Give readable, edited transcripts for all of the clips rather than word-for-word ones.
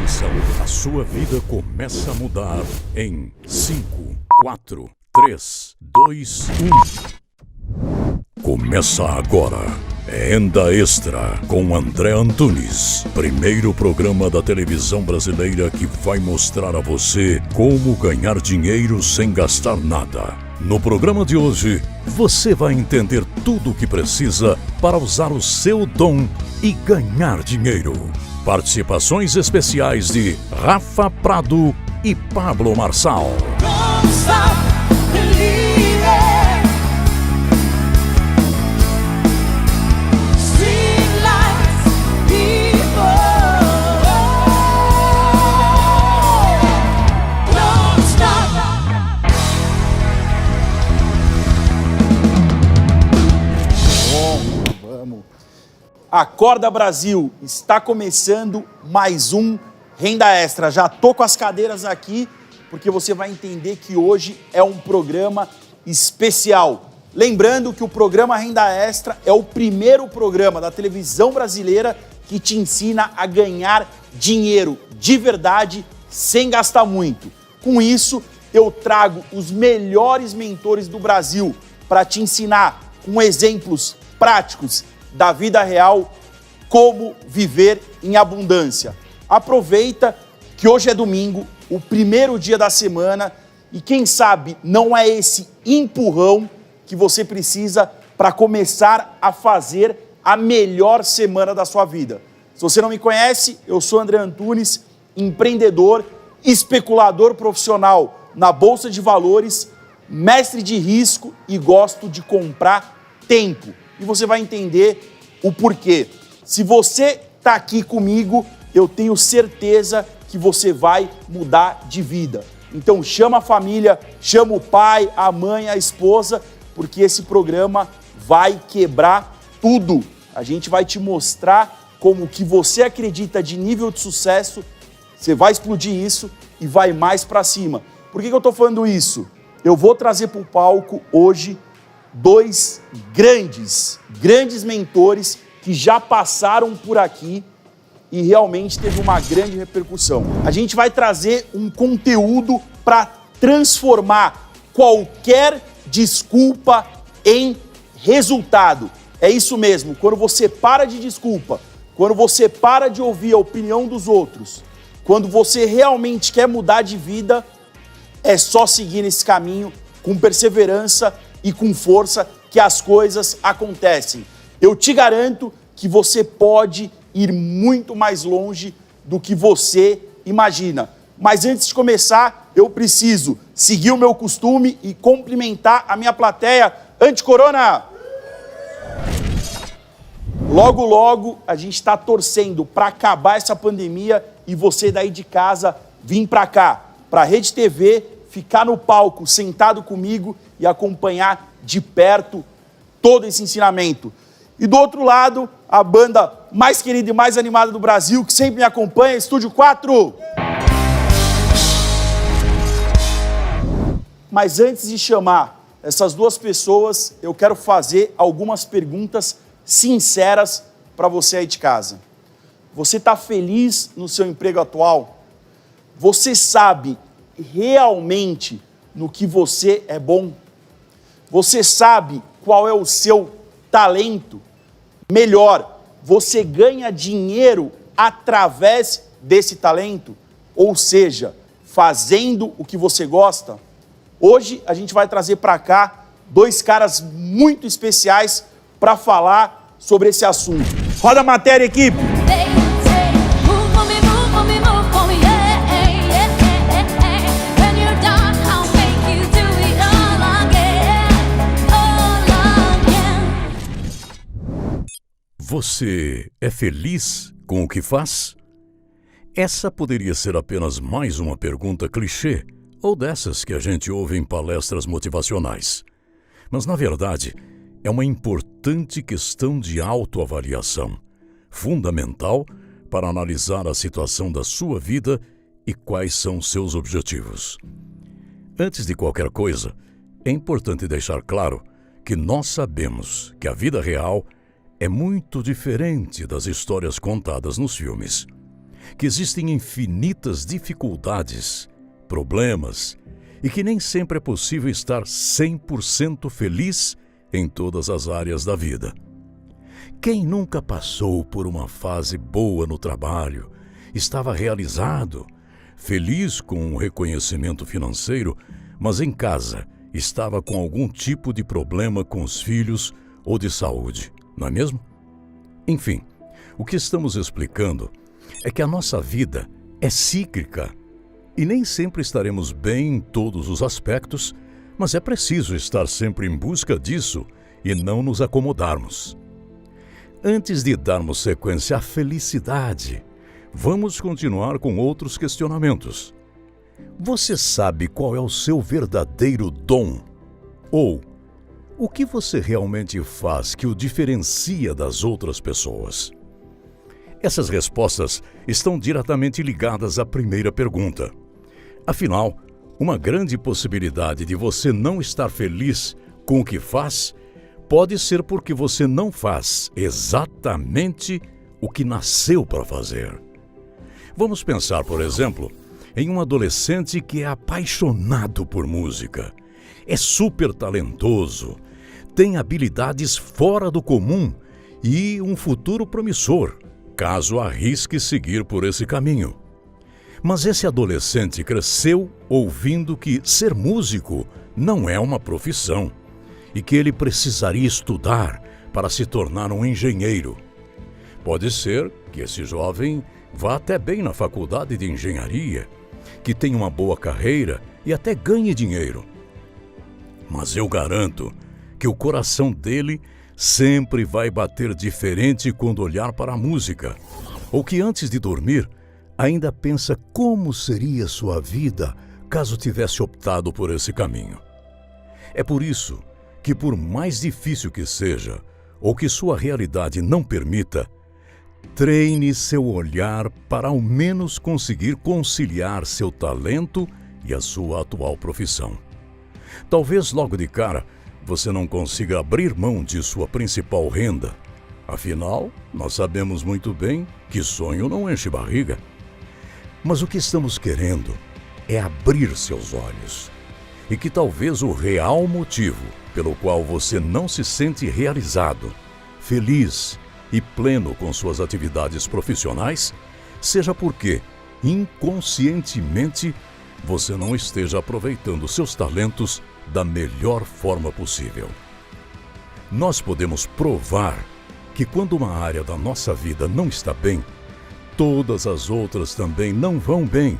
Atenção, a sua vida começa a mudar em 5, 4, 3, 2, 1. Começa agora. Renda Extra com André Antunes. Primeiro programa da televisão brasileira que vai mostrar a você como ganhar dinheiro sem gastar nada. No programa de hoje, você vai entender tudo o que precisa para usar o seu dom e ganhar dinheiro. Participações especiais de Rafa Prado e Pablo Marçal. Acorda Brasil, está começando mais um Renda Extra. Já tô com as cadeiras aqui, porque você vai entender que hoje é um programa especial. Lembrando que o programa Renda Extra é o primeiro programa da televisão brasileira que te ensina a ganhar dinheiro de verdade, sem gastar muito. Com isso, eu trago os melhores mentores do Brasil para te ensinar, com exemplos práticos da vida real, como viver em abundância. Aproveita que hoje é domingo, o primeiro dia da semana, e quem sabe não é esse empurrão que você precisa para começar a fazer a melhor semana da sua vida. Se você não me conhece, eu sou André Antunes, empreendedor, especulador profissional na Bolsa de Valores, mestre de risco e gosto de comprar tempo. E você vai entender o porquê. Se você está aqui comigo, eu tenho certeza que você vai mudar de vida. Então chama a família, chama o pai, a mãe, a esposa, porque esse programa vai quebrar tudo. A gente vai te mostrar como que você acredita de nível de sucesso, você vai explodir isso e vai mais para cima. Por que eu estou falando isso? Eu vou trazer para o palco hoje dois grandes mentores que já passaram por aqui e realmente teve uma grande repercussão. A gente vai trazer um conteúdo para transformar qualquer desculpa em resultado. É isso mesmo, quando você para de desculpa, quando você para de ouvir a opinião dos outros, quando você realmente quer mudar de vida, é só seguir nesse caminho com perseverança e com força que as coisas acontecem. Eu te garanto que você pode ir muito mais longe do que você imagina. Mas antes de começar, eu preciso seguir o meu costume e cumprimentar a minha plateia anti-corona. Logo, logo, a gente está torcendo para acabar essa pandemia e você daí de casa vir para cá, para a Rede TV, ficar no palco sentado comigo e acompanhar de perto todo esse ensinamento. E do outro lado, a banda mais querida e mais animada do Brasil, que sempre me acompanha, Estúdio 4. Mas antes de chamar essas duas pessoas, eu quero fazer algumas perguntas sinceras para você aí de casa. Você está feliz no seu emprego atual? Você sabe realmente no que você é bom? Você sabe qual é o seu talento? Melhor, você ganha dinheiro através desse talento? Ou seja, fazendo o que você gosta? Hoje a gente vai trazer para cá dois caras muito especiais para falar sobre esse assunto. Roda a matéria, equipe! Você é feliz com o que faz? Essa poderia ser apenas mais uma pergunta clichê ou dessas que a gente ouve em palestras motivacionais. Mas, na verdade, é uma importante questão de autoavaliação, fundamental para analisar a situação da sua vida e quais são seus objetivos. Antes de qualquer coisa, é importante deixar claro que nós sabemos que a vida real é muito diferente das histórias contadas nos filmes. que existem infinitas dificuldades, problemas e que nem sempre é possível estar 100% feliz em todas as áreas da vida. Quem nunca passou por uma fase boa no trabalho, estava realizado, feliz com um reconhecimento financeiro, mas em casa estava com algum tipo de problema com os filhos ou de saúde, não é mesmo? Enfim, o que estamos explicando é que a nossa vida é cíclica e nem sempre estaremos bem em todos os aspectos, mas é preciso estar sempre em busca disso e não nos acomodarmos. Antes de darmos sequência à felicidade, vamos continuar com outros questionamentos. Você sabe qual é o seu verdadeiro dom? Ou o que você realmente faz que o diferencia das outras pessoas? Essas respostas estão diretamente ligadas à primeira pergunta. Afinal, uma grande possibilidade de você não estar feliz com o que faz pode ser porque você não faz exatamente o que nasceu para fazer. Vamos pensar, por exemplo, em um adolescente que é apaixonado por música, é super talentoso, tem habilidades fora do comum e um futuro promissor, caso arrisque seguir por esse caminho. Mas esse adolescente cresceu ouvindo que ser músico não é uma profissão e que ele precisaria estudar para se tornar um engenheiro. Pode ser que esse jovem vá até bem na faculdade de engenharia, que tenha uma boa carreira e até ganhe dinheiro. Mas eu garanto que o coração dele sempre vai bater diferente quando olhar para a música, ou que antes de dormir ainda pensa como seria sua vida caso tivesse optado por esse caminho. É por isso que, por mais difícil que seja, ou que sua realidade não permita, treine seu olhar para ao menos conseguir conciliar seu talento e a sua atual profissão. Talvez logo de cara você não consiga abrir mão de sua principal renda. Afinal, nós sabemos muito bem que sonho não enche barriga. Mas o que estamos querendo é abrir seus olhos. E que talvez o real motivo pelo qual você não se sente realizado, feliz e pleno com suas atividades profissionais seja porque, inconscientemente, você não esteja aproveitando seus talentos da melhor forma possível. Nós podemos provar que quando uma área da nossa vida não está bem, todas as outras também não vão bem,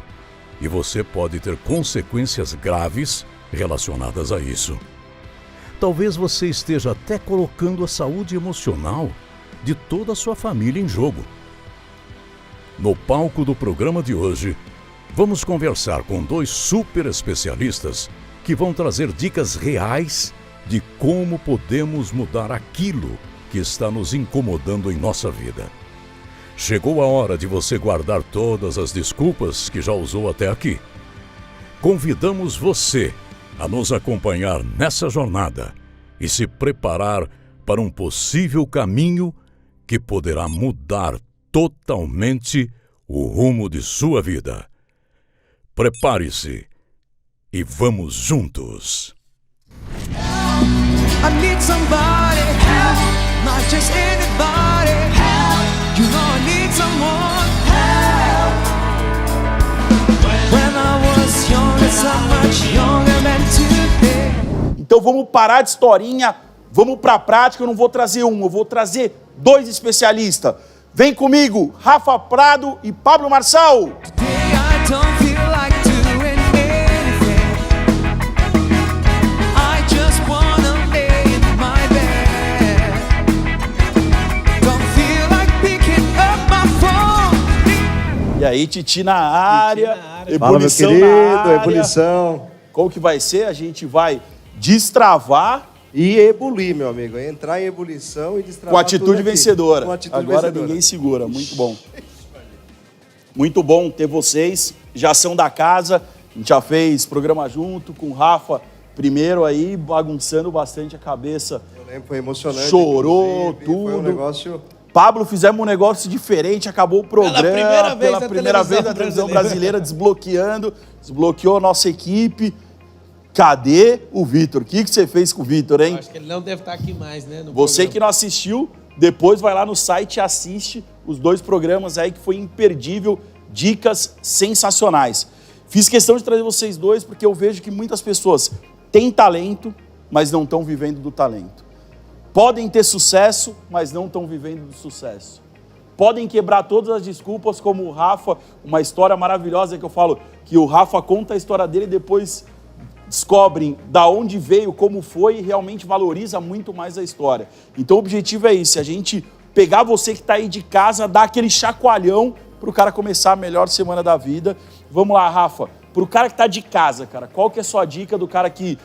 e você pode ter consequências graves relacionadas a isso. Talvez você esteja até colocando a saúde emocional de toda a sua família em jogo. No palco do programa de hoje, vamos conversar com dois super especialistas que vão trazer dicas reais de como podemos mudar aquilo que está nos incomodando em nossa vida. Chegou a hora de você guardar todas as desculpas que já usou até aqui. Convidamos você a nos acompanhar nessa jornada e se preparar para um possível caminho que poderá mudar totalmente o rumo de sua vida. Prepare-se e vamos juntos! I need somebody help, not just anybody help. You know I need someone help. When I was younger, so much younger than today. Então vamos parar de historinha, vamos para a prática. Eu não vou trazer um, eu vou trazer dois especialistas. Vem comigo, Rafa Prado e Pablo Marçal. Today I don't feel like doing anything. I just wanna lay in my bed. Don't feel like picking up my phone. E aí, Titi na área, Fala, meu ebulição querido, na área. ebulição. Como que vai ser? A gente vai destravar E ebulir, meu amigo. Entrar em ebulição e destravar com atitude tudo aqui. vencedora. Com atitude Agora vencedora. ninguém segura. Muito bom. Muito bom ter vocês. Já são da casa. A gente já fez programa junto com o Rafa primeiro aí, bagunçando bastante a cabeça. Eu lembro, foi emocionante. Chorou, inclusive, Foi um tudo. negócio Pablo, fizemos um negócio diferente, acabou o programa. Pela primeira vez na televisão brasileira, desbloqueou a nossa equipe. Cadê o Vitor? O que você fez com o Vitor, hein? Eu acho que ele não deve estar aqui mais, né? Você que não assistiu, depois vai lá no site e assiste os 2 programas aí que foi imperdível, dicas sensacionais. Fiz questão de trazer vocês 2 porque eu vejo que muitas pessoas têm talento, mas não estão vivendo do talento. Podem ter sucesso, mas não estão vivendo do sucesso. Podem quebrar todas as desculpas, como o Rafa, uma história maravilhosa que eu falo, que o Rafa conta a história dele e depois descobrem da onde veio, como foi e realmente valoriza muito mais a história. Então o objetivo é isso, a gente pegar você que está aí de casa, dar aquele chacoalhão para o cara começar a melhor semana da vida. Vamos lá, Rafa, para o cara que está de casa, cara, qual que é a sua dica do cara que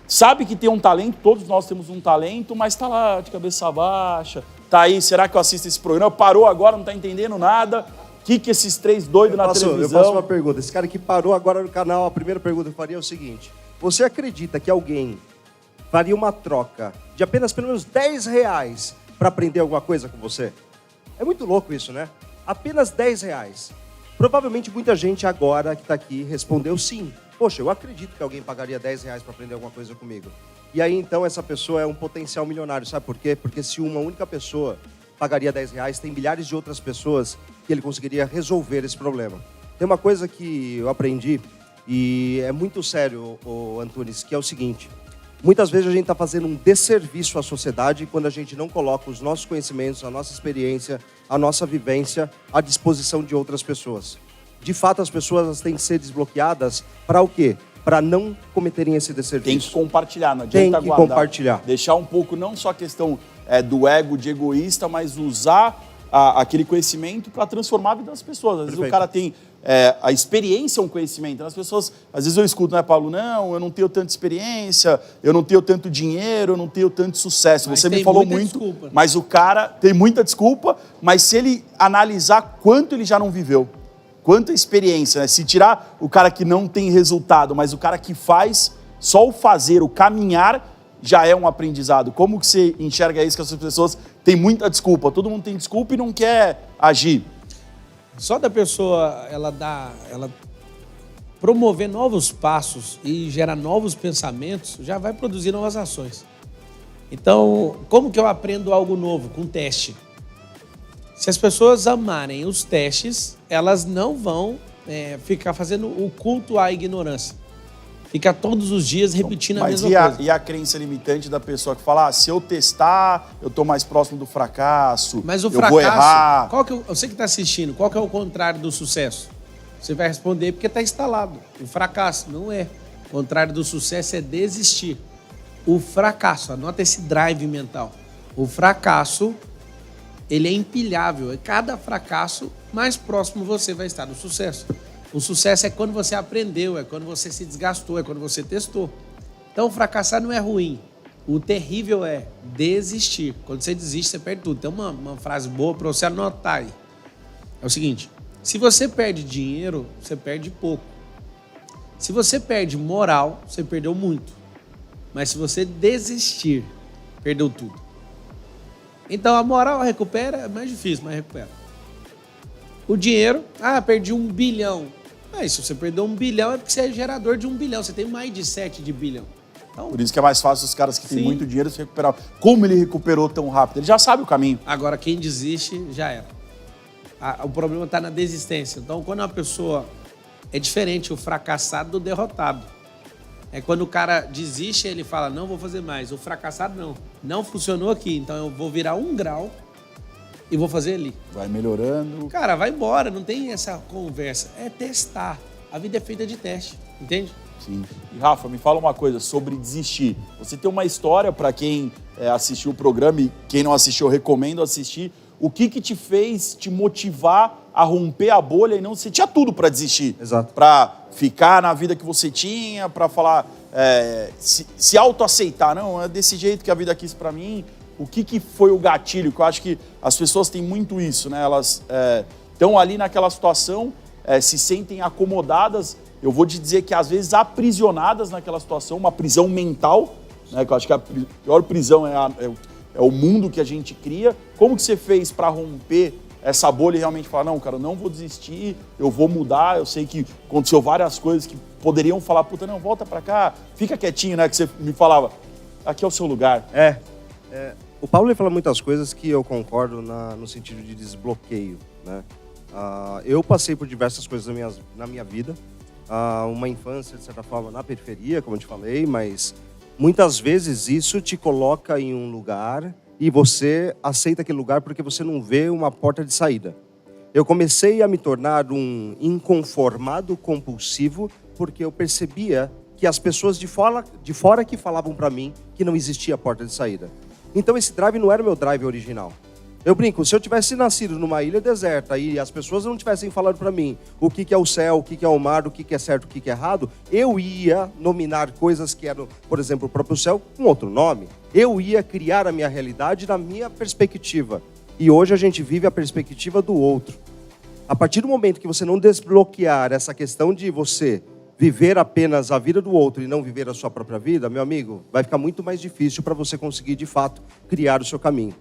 sabe que tem um talento, todos nós temos um talento, mas está lá de cabeça baixa, tá aí, será que eu assisto esse programa? Parou agora, não está entendendo nada. O que esses 3 doidos na televisão... Eu faço uma pergunta. Esse cara que parou agora no canal, a primeira pergunta que eu faria é o seguinte. Você acredita que alguém faria uma troca de apenas pelo menos R$10 para aprender alguma coisa com você? É muito louco isso, né? Apenas R$10. Provavelmente muita gente agora que está aqui respondeu sim. Poxa, eu acredito que alguém pagaria R$10 para aprender alguma coisa comigo. E aí, então, essa pessoa é um potencial milionário. Sabe por quê? Porque se uma única pessoa pagaria R$10, tem milhares de outras pessoas que ele conseguiria resolver esse problema. Tem uma coisa que eu aprendi, e é muito sério, Antunes, que é o seguinte. Muitas vezes a gente está fazendo um desserviço à sociedade quando a gente não coloca os nossos conhecimentos, a nossa experiência, a nossa vivência à disposição de outras pessoas. De fato, as pessoas têm que ser desbloqueadas para o quê? Para não cometerem esse desserviço. Tem que compartilhar, não adianta Tem que guardar. compartilhar. Deixar um pouco, não só a questão do ego, de egoísta, mas usar aquele conhecimento para transformar a vida das pessoas. Às vezes o cara tem a experiência, um conhecimento. As pessoas, às vezes eu escuto, né, Paulo? Não, eu não tenho tanta experiência, eu não tenho tanto dinheiro, eu não tenho tanto sucesso. Mas você me tem falou muita muito, desculpa. mas o cara tem muita desculpa, mas se ele analisar quanto ele já não viveu, quanta experiência, né? Se tirar o cara que não tem resultado, mas o cara que faz, só o fazer, o caminhar, já é um aprendizado. Como que você enxerga isso, que as pessoas têm muita desculpa? Todo mundo tem desculpa e não quer agir. Só da pessoa, ela promover novos passos e gerar novos pensamentos, já vai produzir novas ações. Então, como que eu aprendo algo novo? Com teste. Se as pessoas amarem os testes, elas não vão ficar fazendo o culto à ignorância. Ficar todos os dias repetindo a mesma coisa. E a crença limitante da pessoa que fala, se eu testar, eu estou mais próximo do fracasso, Mas o eu fracasso, vou errar. você que está assistindo, qual que é o contrário do sucesso? Você vai responder porque está instalado. O fracasso não é. O contrário do sucesso é desistir. O fracasso, anota esse drive mental. O fracasso, ele é empilhável. Cada fracasso, mais próximo você vai estar do sucesso. O sucesso é quando você aprendeu, é quando você se desgastou, é quando você testou. Então, fracassar não é ruim. O terrível é desistir. Quando você desiste, você perde tudo. Tem uma frase boa para você anotar aí. É o seguinte, se você perde dinheiro, você perde pouco. Se você perde moral, você perdeu muito. Mas se você desistir, perdeu tudo. Então, a moral recupera, é mais difícil, mas recupera. O dinheiro, perdi 1 bilhão. Se você perdeu 1 bilhão é porque você é gerador de 1 bilhão. Você tem mais de 7 de bilhão. Então, Por isso que é mais fácil os caras que têm Sim. muito dinheiro se recuperar. Como ele recuperou tão rápido? Ele já sabe o caminho. agora, quem desiste, já era. O problema está na desistência. Então, quando uma pessoa... É diferente o fracassado do derrotado. É quando o cara desiste, ele fala, não vou fazer mais. O fracassado, não. Não funcionou aqui, então eu vou virar 1 grau e vou fazer ali. Vai melhorando. Cara, vai embora, não tem essa conversa. É testar. A vida é feita de teste, entende? Sim. E Rafa, me fala uma coisa sobre desistir. Você tem uma história para quem assistiu o programa e quem não assistiu, eu recomendo assistir. O que te fez te motivar a romper a bolha e não... Você tinha tudo para desistir. Exato. Para ficar na vida que você tinha, para falar... se autoaceitar. Não, é desse jeito que a vida quis para mim. O que foi o gatilho? Que eu acho que as pessoas têm muito isso, né? Elas estão ali naquela situação, se sentem acomodadas. Eu vou te dizer que às vezes aprisionadas naquela situação, uma prisão mental, né? Que eu acho que a pior prisão é é o mundo que a gente cria. Como que você fez para romper essa bolha e realmente falar, não, cara, eu não vou desistir, eu vou mudar, eu sei que aconteceu várias coisas que poderiam falar, puta, não, volta pra cá, fica quietinho, né, que você me falava, aqui é o seu lugar. O Paulo ele fala muitas coisas que eu concordo no sentido de desbloqueio, né? Eu passei por diversas coisas na minha vida, uma infância, de certa forma, na periferia, como eu te falei, mas muitas vezes isso te coloca em um lugar e você aceita aquele lugar porque você não vê uma porta de saída. Eu comecei a me tornar um inconformado compulsivo porque eu percebia que as pessoas de fora que falavam para mim que não existia porta de saída. Então esse drive não era o meu drive original. Eu brinco, se eu tivesse nascido numa ilha deserta e as pessoas não tivessem falado para mim o que é o céu, o que é o mar, o que é certo, o que é errado, eu ia nominar coisas que eram, por exemplo, o próprio céu com outro nome. Eu ia criar a minha realidade na minha perspectiva. E hoje a gente vive a perspectiva do outro. A partir do momento que você não desbloquear essa questão de você viver apenas a vida do outro e não viver a sua própria vida, meu amigo, vai ficar muito mais difícil para você conseguir, de fato, criar o seu caminho.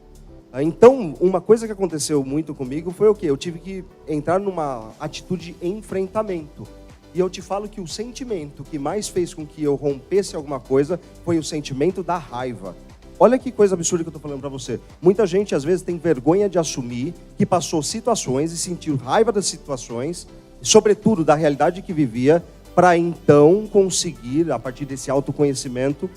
Então, uma coisa que aconteceu muito comigo foi o quê? Eu tive que entrar numa atitude de enfrentamento. E eu te falo que o sentimento que mais fez com que eu rompesse alguma coisa foi o sentimento da raiva. Olha que coisa absurda que eu estou falando para você. Muita gente, às vezes, tem vergonha de assumir que passou situações e sentiu raiva das situações, sobretudo da realidade que vivia, para então conseguir, a partir desse autoconhecimento,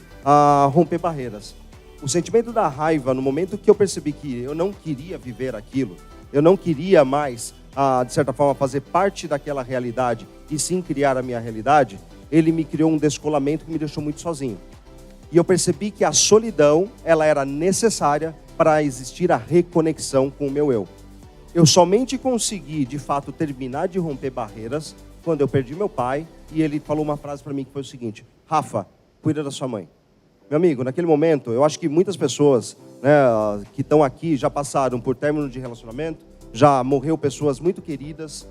romper barreiras. O sentimento da raiva, no momento que eu percebi que eu não queria viver aquilo, eu não queria mais, de certa forma, fazer parte daquela realidade e sim criar a minha realidade, ele me criou um descolamento que me deixou muito sozinho. E eu percebi que a solidão, ela era necessária para existir a reconexão com o meu eu. Eu somente consegui, de fato, terminar de romper barreiras quando eu perdi meu pai e ele falou uma frase para mim que foi o seguinte: Rafa, cuida da sua mãe. Meu amigo, naquele momento, eu acho que muitas pessoas, né, que estão aqui já passaram por término de relacionamento, já morreu pessoas muito queridas,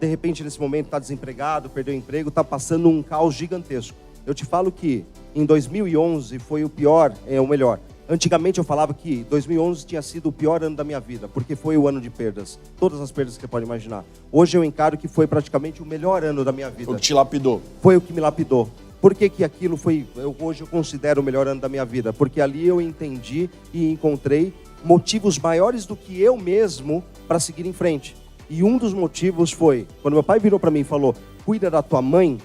de repente nesse momento está desempregado, perdeu o emprego, está passando um caos gigantesco. Eu te falo que em 2011 foi o pior, o melhor. Antigamente eu falava que 2011 tinha sido o pior ano da minha vida, porque foi o ano de perdas. Todas as perdas que você pode imaginar. Hoje eu encaro que foi praticamente o melhor ano da minha vida. O que te lapidou. Foi o que me lapidou. Por que aquilo foi, hoje eu considero o melhor ano da minha vida? Porque ali eu entendi e encontrei motivos maiores do que eu mesmo para seguir em frente. E um dos motivos foi, quando meu pai virou para mim e falou, cuida da tua mãe,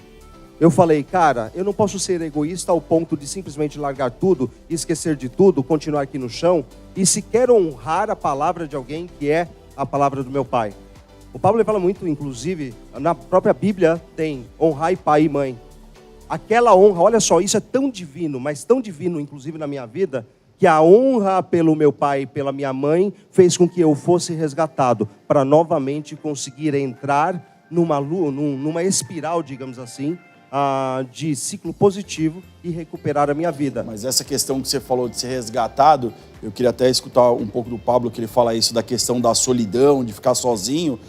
eu falei, cara, eu não posso ser egoísta ao ponto de simplesmente largar tudo, esquecer de tudo, continuar aqui no chão e sequer honrar a palavra de alguém que é a palavra do meu pai. O Pablo fala muito, inclusive, na própria Bíblia tem honrai pai e mãe. Aquela honra, olha só, isso é tão divino, mas tão divino, inclusive na minha vida, que a honra pelo meu pai e pela minha mãe fez com que eu fosse resgatado para novamente conseguir entrar numa espiral, digamos assim, de ciclo positivo e recuperar a minha vida. Mas essa questão que você falou de ser resgatado, eu queria até escutar um pouco do Pablo, que ele fala isso da questão da solidão, de ficar sozinho.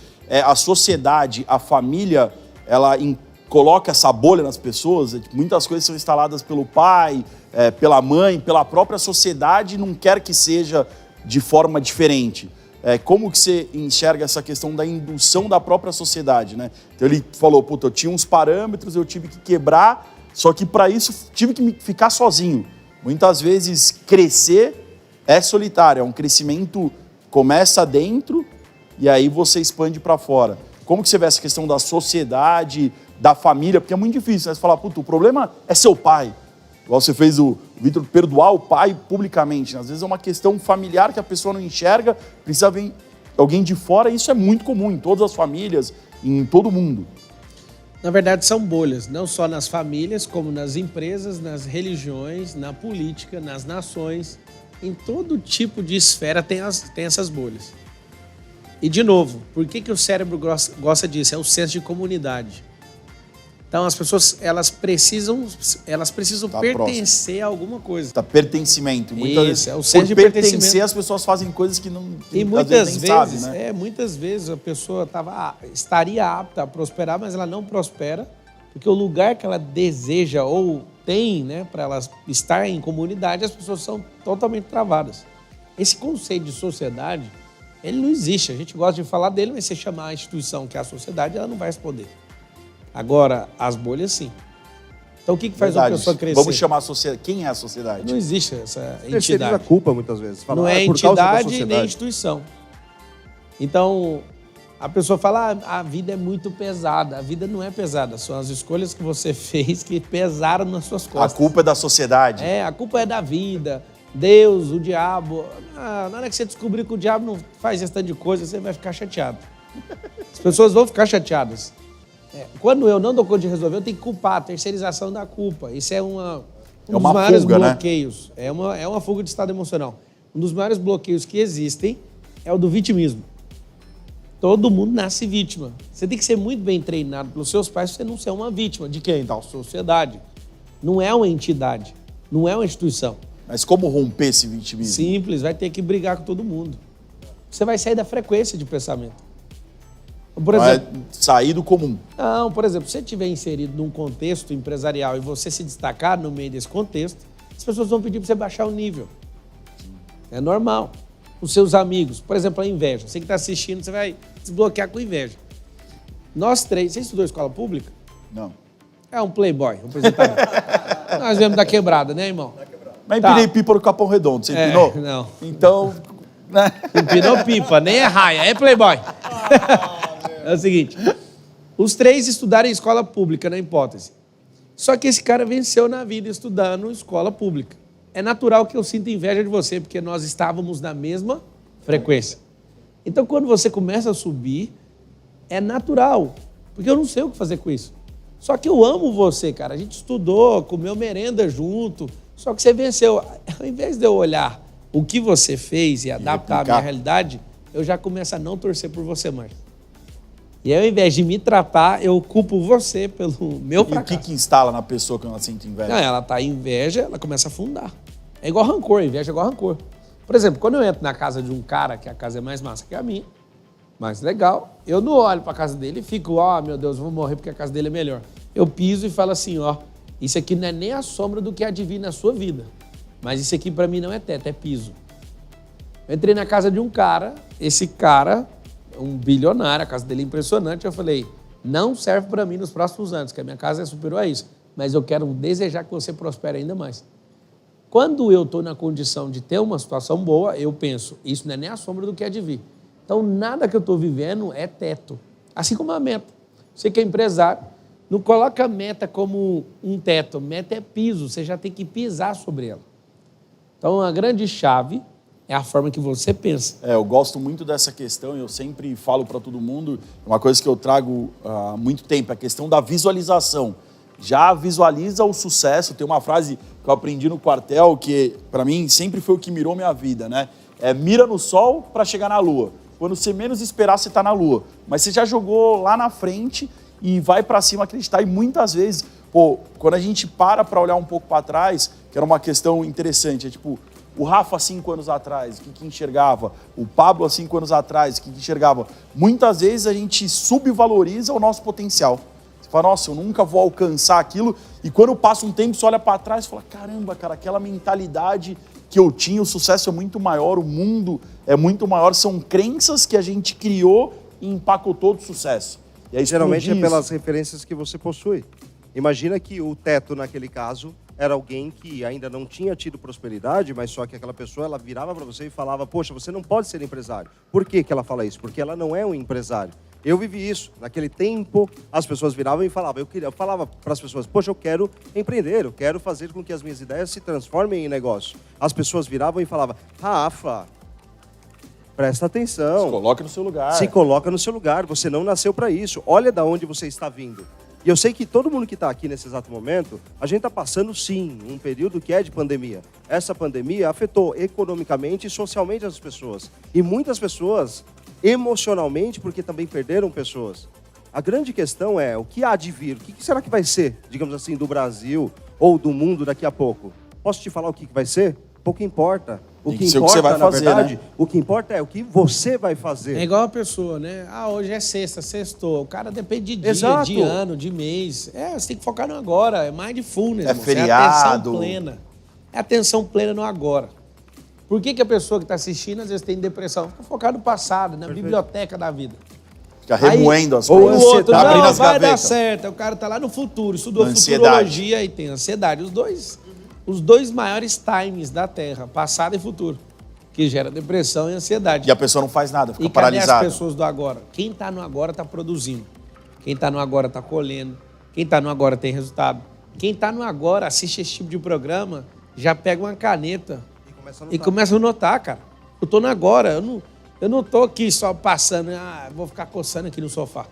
A sociedade, a família, ela coloca essa bolha nas pessoas, muitas coisas são instaladas pelo pai, pela mãe, pela própria sociedade, não quer que seja de forma diferente. Como que você enxerga essa questão da indução da própria sociedade, né? Então ele falou, puta, eu tinha uns parâmetros, eu tive que quebrar, só que para isso tive que ficar sozinho. Muitas vezes crescer é solitário, é um crescimento, começa dentro e aí você expande para fora. Como que você vê essa questão da sociedade, da família? Porque é muito difícil, né? Você falar, puta, o problema é seu pai. Igual você fez o Vitor perdoar o pai publicamente, né? Às vezes é uma questão familiar que a pessoa não enxerga, precisa vir alguém de fora, e isso é muito comum em todas as famílias, em todo mundo. Na verdade, são bolhas, não só nas famílias, como nas empresas, nas religiões, na política, nas nações. Em todo tipo de esfera tem essas bolhas. E, de novo, por que o cérebro gosta disso? É o senso de comunidade. Então, as pessoas, elas precisam pertencer a alguma coisa. Tá, pertencimento. Muitas vezes, é o senso de pertencer, pertencimento. as pessoas fazem coisas que não E às muitas vezes nem vezes, sabe, né? muitas vezes a pessoa estaria apta a prosperar, mas ela não prospera Porque o lugar que ela deseja ou tem, né, para ela estar em comunidade, as pessoas são totalmente travadas. Esse conceito de sociedade, ele não existe. A gente gosta de falar dele, mas se chamar a instituição que é a sociedade, ela não vai responder. Agora, as bolhas, sim. Então, o que faz uma pessoa crescer? Vamos chamar a sociedade. Quem é a sociedade? Não existe essa Terceiriza entidade. a culpa, muitas vezes. Fala, Não é por causa da entidade sociedade. nem instituição. Então, a pessoa fala, a vida é muito pesada. A vida não é pesada. São as escolhas que você fez que pesaram nas suas A costas. culpa é da sociedade. A culpa é da vida. Deus, o diabo. Na hora que você descobrir que o diabo não faz esse tanto de coisa, você vai ficar chateado. As pessoas vão ficar chateadas. Quando eu não dou conta de resolver, eu tenho que culpar, a terceirização da culpa. Isso é um dos maiores fuga, bloqueios. Né? É uma fuga de estado emocional. Um dos maiores bloqueios que existem é o do vitimismo. Todo mundo nasce vítima. Você tem que ser muito bem treinado pelos seus pais para você não ser uma vítima. De quem? Da sociedade. Não é uma entidade. Não é uma instituição. Mas como romper esse vitimismo? Simples, vai ter que brigar com todo mundo. Você vai sair da frequência de pensamento. Por exemplo, Vai sair do comum. Não, por exemplo, se você estiver inserido num contexto empresarial e você se destacar no meio desse contexto, as pessoas vão pedir para você baixar o nível. É normal. Os seus amigos, por exemplo, a inveja. Você que está assistindo, você vai desbloquear com inveja. Nós três, você estudou escola pública? Não. É um playboy, um apresentador. Nós viemos da quebrada, né, irmão? Mas empinei pipa no Capão Redondo, você empinou? Não. Então, né? Empinou pipa, nem é raia, é playboy. É o seguinte, os três estudaram em escola pública, na hipótese. Só que esse cara venceu na vida estudando em escola pública. É natural que eu sinta inveja de você, porque nós estávamos na mesma frequência. Então, quando você começa a subir, é natural, porque eu não sei o que fazer com isso. Só que eu amo você, cara. A gente estudou, comeu merenda junto, só que você venceu. Ao invés de eu olhar o que você fez e adaptar a minha realidade, eu já começo a não torcer por você mais. E aí, ao invés de me tratar, eu culpo você pelo meu E o fracasso. que instala na pessoa quando ela sente inveja? Não, ela tá em inveja, ela começa a afundar. É igual rancor, inveja é igual rancor. Por exemplo, quando eu entro na casa de um cara, que a casa é mais massa que a minha, mais legal, eu não olho pra casa dele e fico, meu Deus, vou morrer porque a casa dele é melhor. Eu piso e falo assim, isso aqui não é nem a sombra do que há de vir na sua vida. Mas isso aqui pra mim não é teto, é piso. Eu entrei na casa de um cara, esse cara, um bilionário, a casa dele é impressionante, eu falei, não serve pra mim nos próximos anos, que a minha casa é superior a isso, mas eu quero desejar que você prospere ainda mais. Quando eu estou na condição de ter uma situação boa, eu penso, isso não é nem a sombra do que é de vir. Então, nada que eu estou vivendo é teto. Assim como a meta. Você que é empresário, não coloca a meta como um teto. Meta é piso, você já tem que pisar sobre ela. Então, a grande chave é a forma que você pensa. Eu gosto muito dessa questão e eu sempre falo para todo mundo, uma coisa que eu trago há muito tempo, a questão da visualização. Já visualiza o sucesso. Tem uma frase que eu aprendi no quartel que, para mim, sempre foi o que mirou minha vida, né? Mira no sol para chegar na lua. Quando você menos esperar, você está na lua. Mas você já jogou lá na frente e vai para cima acreditar. E muitas vezes, quando a gente para olhar um pouco para trás, que era uma questão interessante, é tipo, o Rafa, 5 anos atrás, o que enxergava? O Pablo, há 5 anos atrás, o que enxergava? Muitas vezes a gente subvaloriza o nosso potencial. Fala, nossa, eu nunca vou alcançar aquilo. E quando passa um tempo, você olha para trás e fala, caramba, cara, aquela mentalidade que eu tinha, o sucesso é muito maior, o mundo é muito maior. São crenças que a gente criou e empacotou do sucesso. E aí, geralmente é pelas referências que você possui. Imagina que o teto, naquele caso, era alguém que ainda não tinha tido prosperidade, mas só que aquela pessoa, ela virava para você e falava, poxa, você não pode ser empresário. Por que ela fala isso? Porque ela não é um empresário. Eu vivi isso. Naquele tempo, as pessoas viravam e falavam. Eu falava para as pessoas, poxa, eu quero empreender, eu quero fazer com que as minhas ideias se transformem em negócio. As pessoas viravam e falavam, Rafa, presta atenção. Se coloca no seu lugar. Se coloca no seu lugar, você não nasceu para isso. Olha de onde você está vindo. E eu sei que todo mundo que está aqui nesse exato momento, a gente está passando, sim, um período que é de pandemia. Essa pandemia afetou economicamente e socialmente as pessoas. E muitas pessoas emocionalmente, porque também perderam pessoas. A grande questão é, o que há de vir? O que será que vai ser, digamos assim, do Brasil ou do mundo daqui a pouco? Posso te falar o que vai ser? Pouco importa. O Tem que que ser o que importa, você vai na fazer, verdade, né? o que importa é o que você vai fazer. É igual a pessoa, né? Ah, hoje é sexta, sextou. O cara depende de dia, Exato. de ano, de mês. Você tem que focar no agora. É mindfulness, É irmão. feriado. É atenção plena. É atenção plena no agora. Por que a pessoa que está assistindo, às vezes, tem depressão? Fica focado no passado, na biblioteca da vida. Fica remoendo as Ou coisas. o outro, Tá abrindo não, as vai dar gavetas. certo. O cara tá lá no futuro, estudou Ansiedade. futurologia e tem ansiedade. Os dois maiores times da Terra, passado e futuro, que gera depressão e ansiedade. E a pessoa não faz nada, fica E cadê paralisada. as pessoas do agora? Quem tá no agora tá produzindo. Quem tá no agora tá colhendo. Quem tá no agora tem resultado. Quem tá no agora assiste esse tipo de programa, já pega uma caneta e começa a notar, cara. Eu tô no agora, eu não tô aqui só passando, vou ficar coçando aqui no sofá.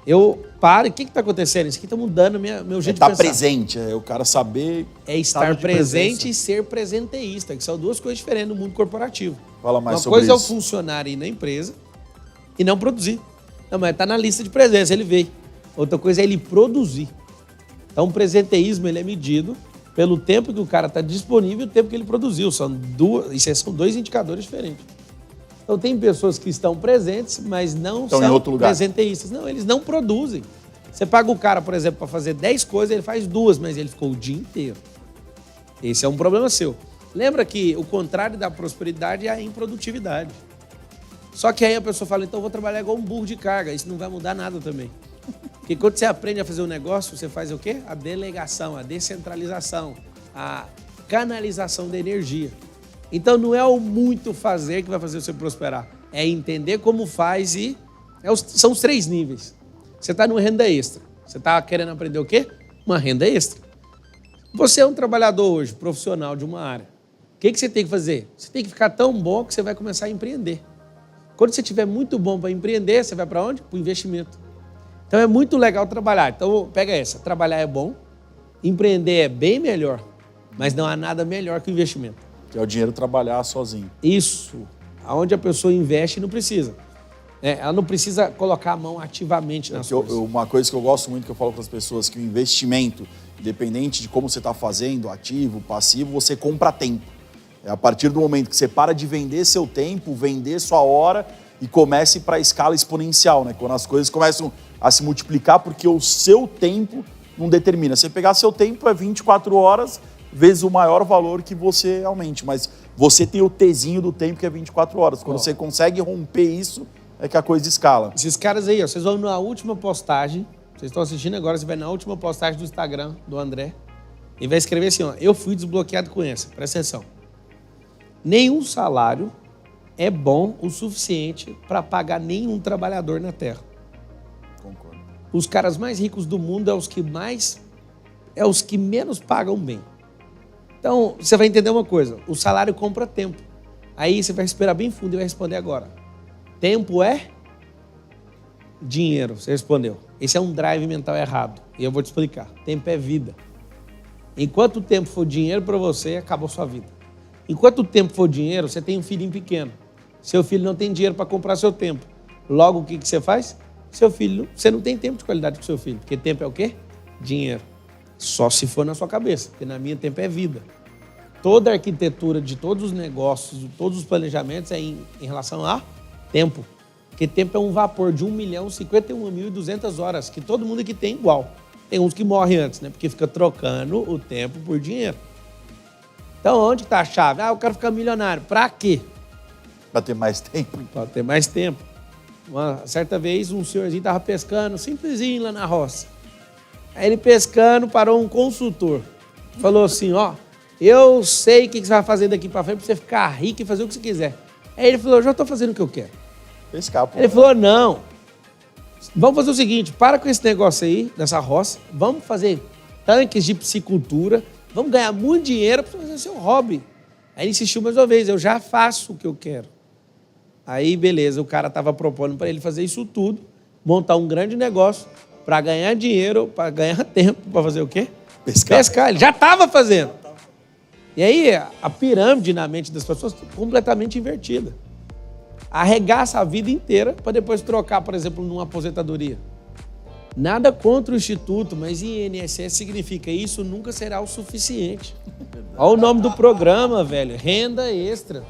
Eu paro, o que tá acontecendo? Isso aqui tá mudando meu jeito de Tá pensar. presente, é o cara saber. É estar Estado de presente presença. e ser presenteísta, que são duas coisas diferentes no mundo corporativo. Fala mais Uma sobre coisa é o isso. funcionário ir na empresa e não produzir. Não, mas tá na lista de presença, ele veio. Outra coisa é ele produzir. Então, o presenteísmo ele é medido pelo tempo que o cara está disponível e o tempo que ele produziu. São dois indicadores diferentes. Então, tem pessoas que estão presentes, mas não Estão em são outro lugar. presenteístas. Não, eles não produzem. Você paga o cara, por exemplo, para fazer 10 coisas, ele faz 2, mas ele ficou o dia inteiro. Esse é um problema seu. Lembra que o contrário da prosperidade é a improdutividade. Só que aí a pessoa fala, então eu vou trabalhar igual um burro de carga. Isso não vai mudar nada também. Porque quando você aprende a fazer um negócio, você faz o quê? A delegação, a descentralização, a canalização da energia. Então não é o muito fazer que vai fazer você prosperar. É entender como faz e... são os 3 níveis. Você está numa renda extra. Você está querendo aprender o quê? Uma renda extra. Você é um trabalhador hoje, profissional de uma área. O que você tem que fazer? Você tem que ficar tão bom que você vai começar a empreender. Quando você estiver muito bom para empreender, você vai para onde? Para o investimento. Então é muito legal trabalhar. Então pega essa, trabalhar é bom, empreender é bem melhor, mas não há nada melhor que o investimento. Que é o dinheiro trabalhar sozinho. Isso, aonde a pessoa investe não precisa. Ela não precisa colocar a mão ativamente nas coisas. Uma coisa que eu gosto muito, que eu falo para as pessoas, que o investimento, independente de como você está fazendo, ativo, passivo, você compra tempo. É a partir do momento que você para de vender seu tempo, vender sua hora e comece para a escala exponencial, né? Quando as coisas começam a se multiplicar, porque o seu tempo não determina. Você pegar seu tempo é 24 horas vezes o maior valor que você aumente, mas você tem o Tzinho do tempo que é 24 horas. Quando você consegue romper isso, é que a coisa escala. Esses caras aí, ó, vocês vão na última postagem, vocês estão assistindo agora, você vai na última postagem do Instagram do André e vai escrever assim, ó, eu fui desbloqueado com essa, presta atenção. Nenhum salário é bom o suficiente para pagar nenhum trabalhador na Terra. Concordo. Os caras mais ricos do mundo é os que menos pagam bem. Então, você vai entender uma coisa, o salário compra tempo. Aí você vai respirar bem fundo e vai responder agora. Tempo é dinheiro, você respondeu. Esse é um drive mental errado. E eu vou te explicar. Tempo é vida. Enquanto o tempo for dinheiro para você, acabou sua vida. Enquanto o tempo for dinheiro, você tem um filhinho pequeno. Seu filho não tem dinheiro para comprar seu tempo. Logo, o que você faz? Seu filho, você não tem tempo de qualidade com seu filho. Porque tempo é o quê? Dinheiro. Só se for na sua cabeça. Porque na minha, tempo é vida. Toda a arquitetura de todos os negócios, de todos os planejamentos é em relação a tempo. Porque tempo é um vapor de 1.051.200 horas, que todo mundo aqui tem igual. Tem uns que morrem antes, né? Porque fica trocando o tempo por dinheiro. Então, onde está a chave? Eu quero ficar milionário. Para quê? Para ter mais tempo. Para ter mais tempo. Uma certa vez, um senhorzinho estava pescando, simplesinho lá na roça. Aí ele pescando, parou um consultor. Falou assim, ó, eu sei o que você vai fazer daqui para frente para você ficar rico e fazer o que você quiser. Aí ele falou, já estou fazendo o que eu quero. Pescar, pô. Ele falou, não, vamos fazer o seguinte, para com esse negócio aí, dessa roça, vamos fazer tanques de piscicultura, vamos ganhar muito dinheiro para fazer seu hobby. Aí ele insistiu mais uma vez, eu já faço o que eu quero. Aí, beleza, o cara estava propondo para ele fazer isso tudo, montar um grande negócio para ganhar dinheiro, para ganhar tempo, para fazer o quê? Pescar. Ele já estava fazendo. E aí, a pirâmide na mente das pessoas está completamente invertida. Arregaça a vida inteira para depois trocar, por exemplo, numa aposentadoria. Nada contra o Instituto, mas INSS significa isso nunca será o suficiente. Olha o nome do programa, velho, renda extra.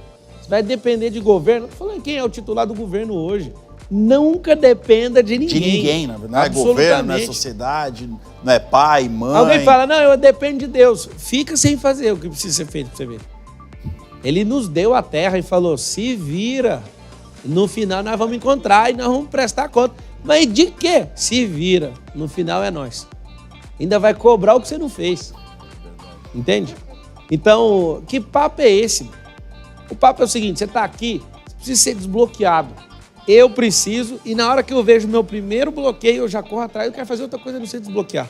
Você vai depender de governo. Tô falando quem é o titular do governo hoje. Nunca dependa de ninguém. De ninguém, não é governo, não é sociedade, não é pai, mãe. Alguém fala, não, eu dependo de Deus. Fica sem fazer o que precisa ser feito pra você ver. Ele nos deu a terra e falou, se vira. No final nós vamos encontrar e nós vamos prestar conta. Mas de quê? Se vira. No final é nós. Ainda vai cobrar o que você não fez. Entende? Então, que papo é esse? O papo é o seguinte, você tá aqui, você precisa ser desbloqueado. Eu preciso, e na hora que eu vejo meu primeiro bloqueio, eu já corro atrás, eu quero fazer outra coisa, não sei desbloquear.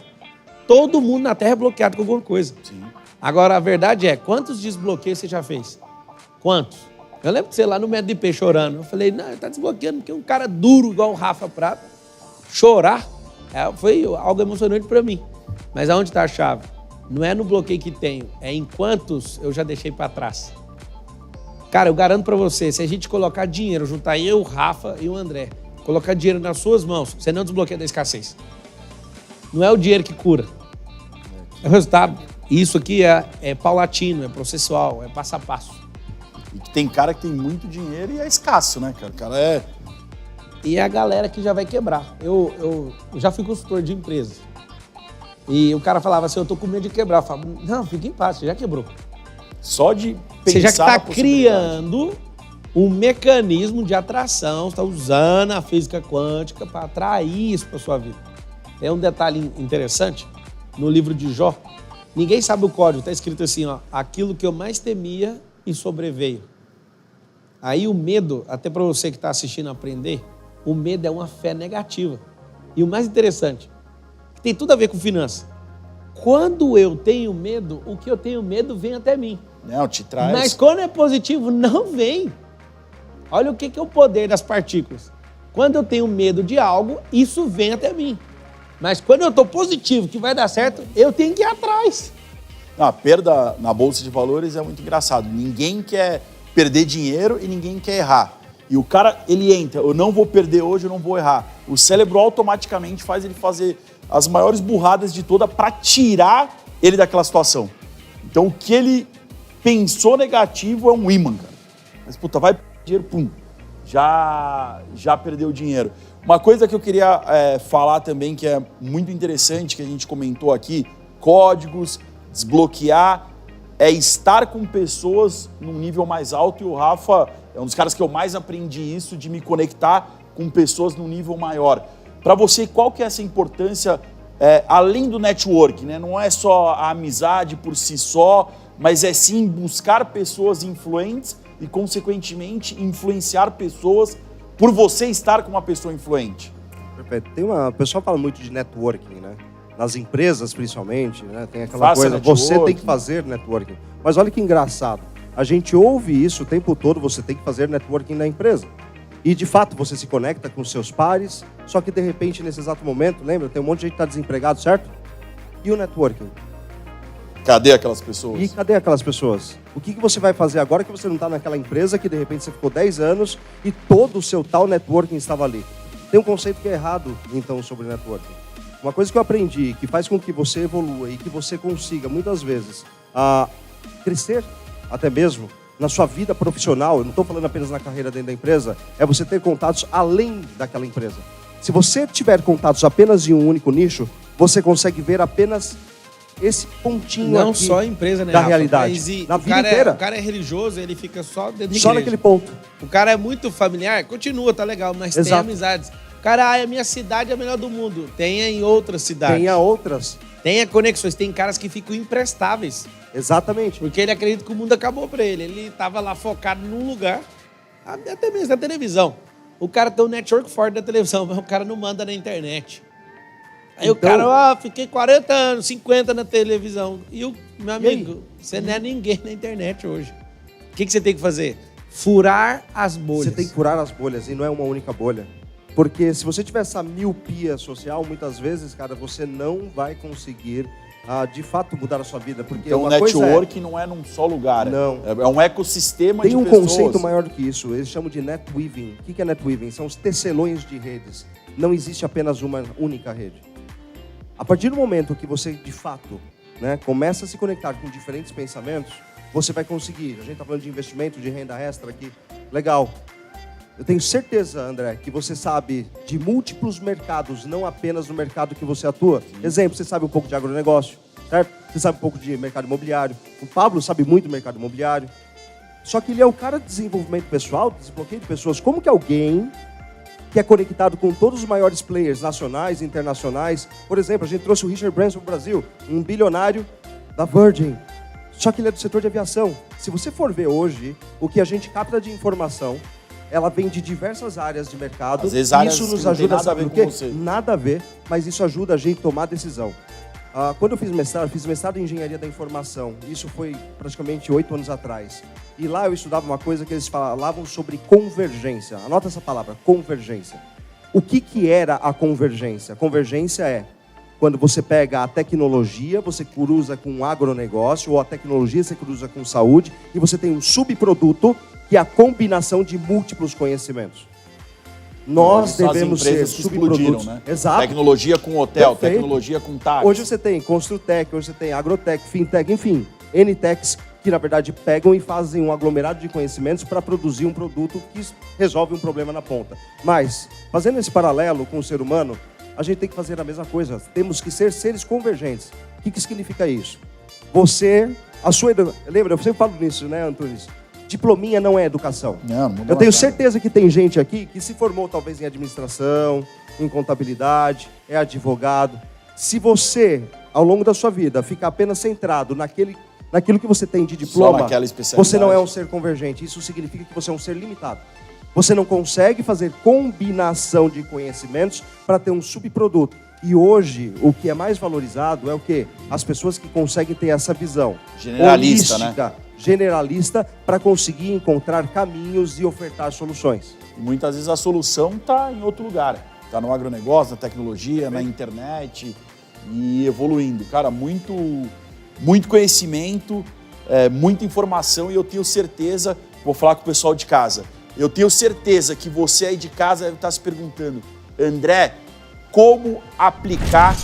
Todo mundo na Terra é bloqueado com alguma coisa. Sim. Agora, a verdade é, quantos desbloqueios você já fez? Quantos? Eu lembro que você lá no Médio de Peixe chorando. Eu falei, não, ele tá desbloqueando, porque um cara duro igual o Rafa Prata, chorar, foi algo emocionante para mim. Mas aonde está a chave? Não é no bloqueio que tenho, é em quantos eu já deixei para trás. Cara, eu garanto para você, se a gente colocar dinheiro, juntar eu, o Rafa e o André, colocar dinheiro nas suas mãos, você não desbloqueia da escassez. Não é o dinheiro que cura, é o resultado. Isso aqui é paulatino, é processual, é passo a passo. E que tem cara que tem muito dinheiro e é escasso, né, cara? O cara é... E é a galera que já vai quebrar. Eu já fui consultor de empresas. E o cara falava assim, eu tô com medo de quebrar. Eu falava, não, fica em paz, você já quebrou. Só de pensar Você já está na possibilidade. criando um mecanismo de atração, está usando a física quântica para atrair isso para sua vida. Tem um detalhe interessante no livro de Jó. Ninguém sabe o código, está escrito assim, ó, aquilo que eu mais temia e sobreveio. Aí o medo, até para você que está assistindo aprender, o medo é uma fé negativa. E o mais interessante, que tem tudo a ver com finanças. Quando eu tenho medo, o que eu tenho medo vem até mim. Não, te traz... Mas quando é positivo, não vem. Olha o que é o poder das partículas. Quando eu tenho medo de algo, isso vem até mim. Mas quando eu estou positivo, que vai dar certo, eu tenho que ir atrás. Não, a perda na Bolsa de Valores é muito engraçado. Ninguém quer perder dinheiro e ninguém quer errar. E o cara, ele entra, eu não vou perder hoje, eu não vou errar. O cérebro automaticamente faz ele fazer as maiores burradas de toda para tirar ele daquela situação. Então o que ele pensou negativo é um imã, cara. Mas, puta, vai perder dinheiro, pum, já perdeu dinheiro. Uma coisa que eu queria falar também, que é muito interessante, que a gente comentou aqui, códigos, desbloquear, é estar com pessoas num nível mais alto, e o Rafa é um dos caras que eu mais aprendi isso, de me conectar com pessoas num nível maior. Para você, qual que é essa importância, além do network, né? Não é só a amizade por si só, mas é sim buscar pessoas influentes e, consequentemente, influenciar pessoas por você estar com uma pessoa influente. Perfeito. O pessoal fala muito de networking, né? Nas empresas, principalmente, né? Tem aquela Faça coisa, networking. você tem que fazer networking. Mas olha que engraçado, a gente ouve isso o tempo todo, você tem que fazer networking na empresa. E, de fato, você se conecta com seus pares, só que, de repente, nesse exato momento, lembra, tem um monte de gente que está desempregado, certo? E o networking? Cadê aquelas pessoas? E cadê aquelas pessoas? O que você vai fazer agora que você não está naquela empresa que, de repente, você ficou 10 anos e todo o seu tal networking estava ali? Tem um conceito que é errado, então, sobre networking. Uma coisa que eu aprendi, que faz com que você evolua e que você consiga, muitas vezes, crescer, até mesmo, na sua vida profissional, eu não estou falando apenas na carreira dentro da empresa, é você ter contatos além daquela empresa. Se você tiver contatos apenas em um único nicho, você consegue ver apenas esse pontinho Não aqui só a empresa, né, da Rafa? realidade. Mas Na vida inteira. O cara é religioso, ele fica só dentro da Só igreja. naquele ponto. O cara é muito familiar, continua, tá legal, mas tem Exato. amizades. O cara, a minha cidade é a melhor do mundo. Tenha em outras cidades. Tenha outras. Tenha conexões. Tem caras que ficam imprestáveis. Exatamente. Porque ele acredita que o mundo acabou pra ele. Ele tava lá focado num lugar, até mesmo na televisão. O cara tem um network forte da televisão, mas o cara não manda na internet. Aí o cara, fiquei 40 anos, 50 na televisão. E o meu amigo, você não é ninguém na internet hoje. O que você tem que fazer? Furar as bolhas. Você tem que furar as bolhas e não é uma única bolha. Porque se você tiver essa miopia social, muitas vezes, cara, você não vai conseguir, de fato, mudar a sua vida. Porque Então o uma coisa network não é num só lugar. Não. É um ecossistema tem de um pessoas. conceito maior do que isso. Eles chamam de netweaving. O que é netweaving? São os tecelões de redes. Não existe apenas uma única rede. A partir do momento que você, de fato, né, começa a se conectar com diferentes pensamentos, você vai conseguir. A gente está falando de investimento, de renda extra aqui. Legal. Eu tenho certeza, André, que você sabe de múltiplos mercados, não apenas no mercado que você atua. Exemplo, você sabe um pouco de agronegócio, certo? Você sabe um pouco de mercado imobiliário. O Pablo sabe muito do mercado imobiliário. Só que ele é um cara de desenvolvimento pessoal, desbloqueio de pessoas. Como que alguém que é conectado com todos os maiores players nacionais e internacionais... Por exemplo, a gente trouxe o Richard Branson para o Brasil, um bilionário da Virgin. Só que ele é do setor de aviação. Se você for ver hoje, o que a gente capta de informação, ela vem de diversas áreas de mercado. Às vezes áreas isso nos que não tem ajuda a nada a saber ver o quê? com você. Nada a ver, mas isso ajuda a gente a tomar decisão. Quando eu fiz mestrado em Engenharia da Informação. Isso foi praticamente 8 anos atrás. E lá eu estudava uma coisa que eles falavam sobre convergência. Anota essa palavra, convergência. O que era a convergência? Convergência é quando você pega a tecnologia, você cruza com o agronegócio, ou a tecnologia você cruza com saúde, e você tem um subproduto que é a combinação de múltiplos conhecimentos. Nós Hoje só as devemos ser empresas que explodiram, subprodutos. né? Exato. Tecnologia com hotel, Perfeito. tecnologia com táxi. Hoje você tem Construtec, hoje você tem Agrotec, Fintech, enfim, N-Techs que na verdade pegam e fazem um aglomerado de conhecimentos para produzir um produto que resolve um problema na ponta. Mas, fazendo esse paralelo com o ser humano, a gente tem que fazer a mesma coisa. Temos que ser seres convergentes. O que significa isso? Lembra, eu sempre falo nisso, né, Antunes? Diplominha não é educação. Não muda Eu tenho nada. certeza que tem gente aqui que se formou talvez em administração, em contabilidade, é advogado. Se você, ao longo da sua vida, ficar apenas centrado naquilo que você tem de diploma, naquela especialidade. você não é um ser convergente. Isso significa que você é um ser limitado. Você não consegue fazer combinação de conhecimentos para ter um subproduto. E hoje, o que é mais valorizado é o quê? As pessoas que conseguem ter essa visão Generalista, holística, generalista, para conseguir encontrar caminhos e ofertar soluções. E muitas vezes a solução está em outro lugar. Está no agronegócio, na tecnologia, na internet e evoluindo. Cara, muito conhecimento, muita informação, e eu tenho certeza, vou falar com o pessoal de casa, eu tenho certeza que você aí de casa deve estar se perguntando, André, como aplicar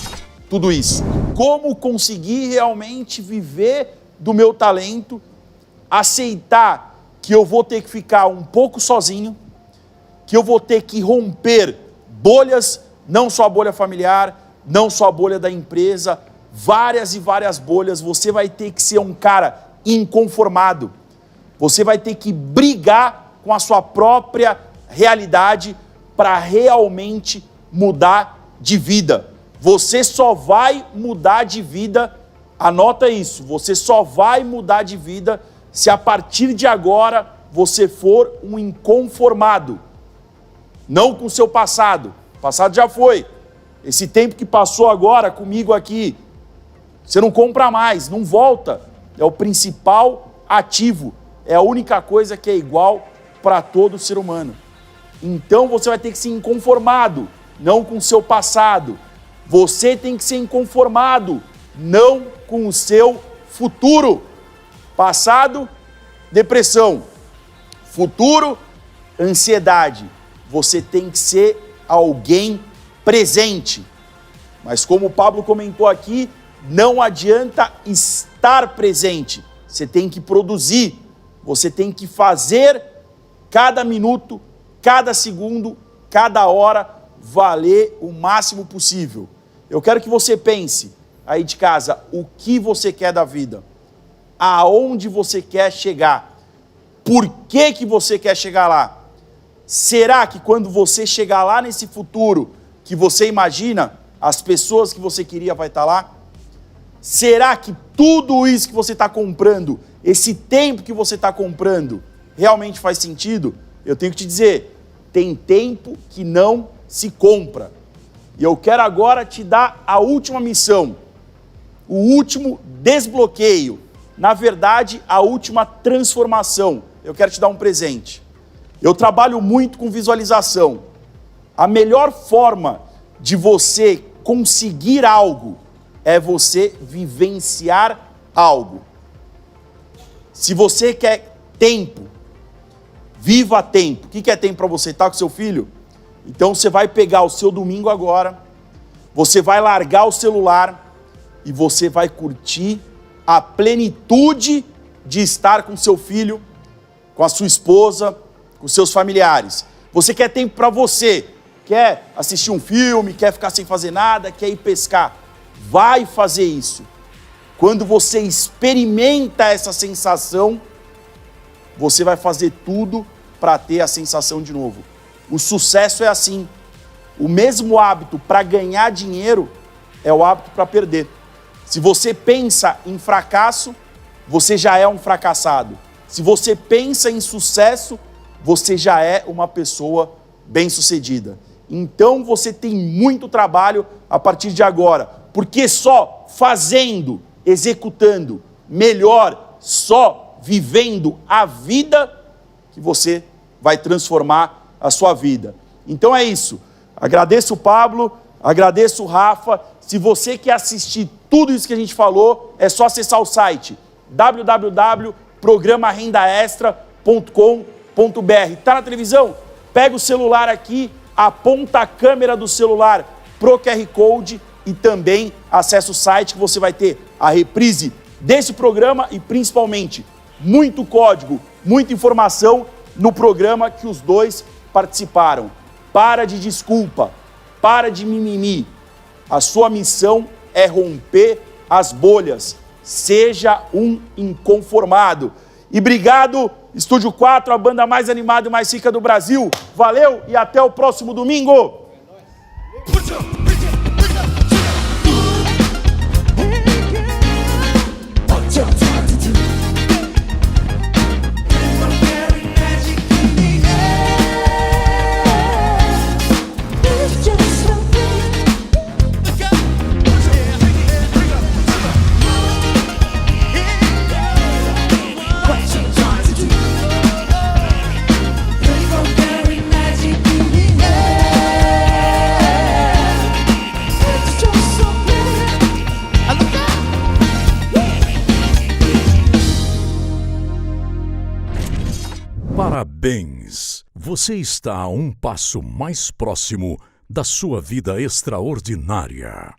tudo isso? Como conseguir realmente viver do meu talento, aceitar que eu vou ter que ficar um pouco sozinho, que eu vou ter que romper bolhas, não só a bolha familiar, não só a bolha da empresa, várias e várias bolhas. Você vai ter que ser um cara inconformado. Você vai ter que brigar com a sua própria realidade para realmente mudar de vida. Você só vai mudar de vida, anota isso, você só vai mudar de vida se a partir de agora você for um inconformado. Não com o seu passado. O passado já foi. Esse tempo que passou agora comigo aqui, você não compra mais, não volta. É o principal ativo. É a única coisa que é igual para todo ser humano. Então você vai ter que ser inconformado, não com o seu passado. Você tem que ser inconformado, não com o seu futuro. Passado, depressão. Futuro, ansiedade. Você tem que ser alguém presente. Mas como o Pablo comentou aqui, não adianta estar presente. Você tem que produzir. Você tem que fazer cada minuto, cada segundo, cada hora valer o máximo possível. Eu quero que você pense aí de casa o que você quer da vida, aonde você quer chegar, por que você quer chegar lá. Será que quando você chegar lá nesse futuro que você imagina, as pessoas que você queria vai estar lá? Será que tudo isso que você está comprando, esse tempo que você está comprando, realmente faz sentido? Eu tenho que te dizer, tem tempo que não se compra. E eu quero agora te dar a última missão, o último desbloqueio, na verdade, a última transformação. Eu quero te dar um presente. Eu trabalho muito com visualização. A melhor forma de você conseguir algo é você vivenciar algo. Se você quer tempo, viva tempo. O que é tempo para você? Tá com seu filho? Então você vai pegar o seu domingo agora, você vai largar o celular e você vai curtir a plenitude de estar com seu filho, com a sua esposa, com seus familiares. Você quer tempo para você, quer assistir um filme, quer ficar sem fazer nada, quer ir pescar. Vai fazer isso. Quando você experimenta essa sensação, você vai fazer tudo para ter a sensação de novo. O sucesso é assim. O mesmo hábito para ganhar dinheiro é o hábito para perder. Se você pensa em fracasso, você já é um fracassado. Se você pensa em sucesso, você já é uma pessoa bem-sucedida. Então você tem muito trabalho a partir de agora, porque só fazendo, executando, melhor, só vivendo a vida que você vai transformar a sua vida. Então é isso. Agradeço o Pablo, agradeço o Rafa. Se você quer assistir tudo isso que a gente falou, é só acessar o site www.programarendaextra.com.br. Tá na televisão? Pega o celular aqui, aponta a câmera do celular pro QR Code e também acessa o site que você vai ter a reprise desse programa e principalmente muito código, muita informação no programa que os dois participaram. Para de desculpa, para de mimimi. A sua missão é romper as bolhas. Seja um inconformado. E obrigado, Estúdio 4, a banda mais animada e mais rica do Brasil. Valeu e até o próximo domingo. Parabéns! Você está a um passo mais próximo da sua vida extraordinária.